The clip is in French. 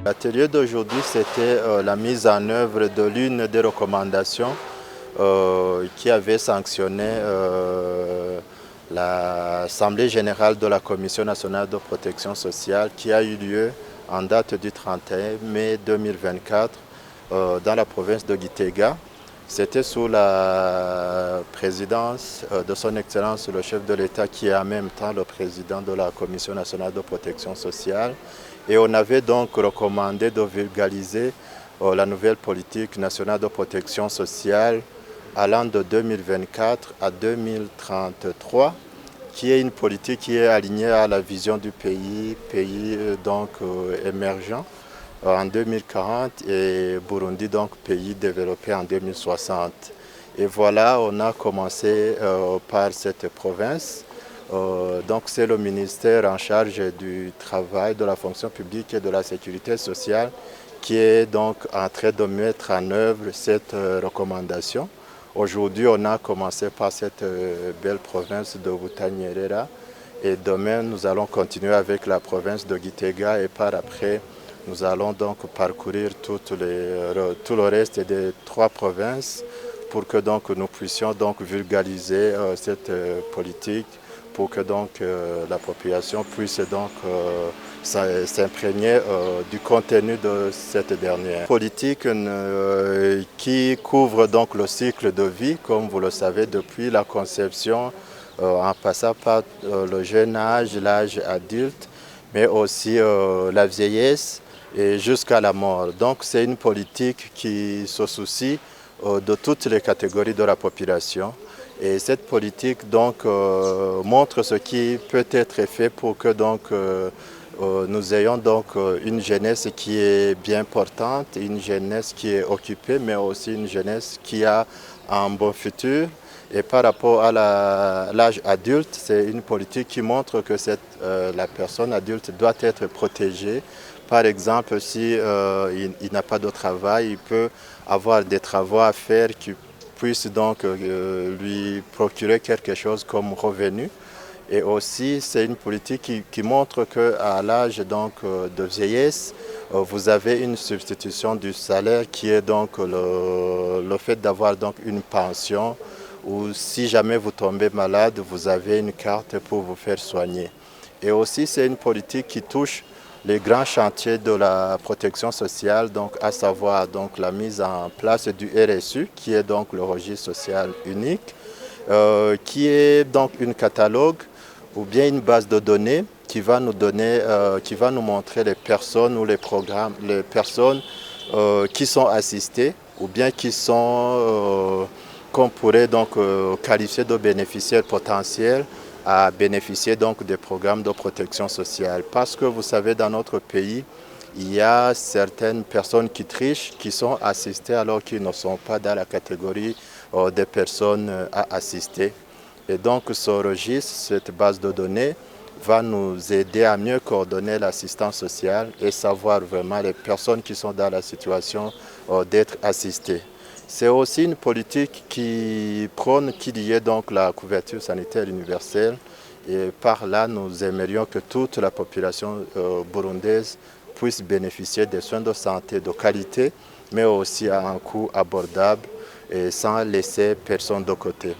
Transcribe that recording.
L'atelier d'aujourd'hui, c'était la mise en œuvre de l'une des recommandations qui avait sanctionné l'Assemblée générale de la Commission nationale de protection sociale qui a eu lieu en date du 31 mai 2024 dans la province de Gitega. C'était sous la présidence de son Excellence le chef de l'État qui est en même temps le président de la Commission nationale de protection sociale. Et on avait donc recommandé de vulgariser la nouvelle politique nationale de protection sociale allant de 2024 à 2033, qui est une politique qui est alignée à la vision du pays donc émergent en 2040 et Burundi, donc pays développé en 2060. Et voilà, on a commencé par cette province. Donc c'est le ministère en charge du travail, de la fonction publique et de la sécurité sociale qui est donc en train de mettre en œuvre cette recommandation. Aujourd'hui, on a commencé par cette belle province de Butanyerera et demain, nous allons continuer avec la province de Gitega et par après, nous allons donc parcourir tout le reste des 3 provinces pour que donc, nous puissions donc vulgariser cette politique pour que donc, la population puisse donc s'imprégner du contenu de cette dernière. Politique qui couvre donc le cycle de vie, comme vous le savez, depuis la conception en passant par le jeune âge, l'âge adulte, mais aussi la vieillesse et jusqu'à la mort. Donc c'est une politique qui se soucie de toutes les catégories de la population. Et cette politique donc montre ce qui peut être fait pour que donc nous ayons donc une jeunesse qui est bien portante, une jeunesse qui est occupée, mais aussi une jeunesse qui a un bon futur. Et par rapport à l'âge adulte, c'est une politique qui montre que la personne adulte doit être protégée. Par exemple, si il n'a pas de travail, il peut avoir des travaux à faire qui puissent donc lui procurer quelque chose comme revenu. Et aussi, c'est une politique qui montre qu'à l'âge donc de vieillesse, vous avez une substitution du salaire qui est donc le fait d'avoir donc une pension ou si jamais vous tombez malade, vous avez une carte pour vous faire soigner. Et aussi, c'est une politique qui touche les grands chantiers de la protection sociale, donc à savoir donc la mise en place du RSU, qui est donc le registre social unique, qui est donc un catalogue ou bien une base de données qui va nous donner, qui va nous montrer les personnes ou les programmes, les personnes qui sont assistées ou bien qui sont qu'on pourrait donc qualifier de bénéficiaires potentiels à bénéficier donc des programmes de protection sociale. Parce que vous savez, dans notre pays, il y a certaines personnes qui trichent, qui sont assistées alors qu'ils ne sont pas dans la catégorie des personnes à assister. Et donc ce registre, cette base de données, va nous aider à mieux coordonner l'assistance sociale et savoir vraiment les personnes qui sont dans la situation d'être assistées. C'est aussi une politique qui prône qu'il y ait donc la couverture sanitaire universelle et par là nous aimerions que toute la population burundaise puisse bénéficier des soins de santé de qualité mais aussi à un coût abordable et sans laisser personne de côté.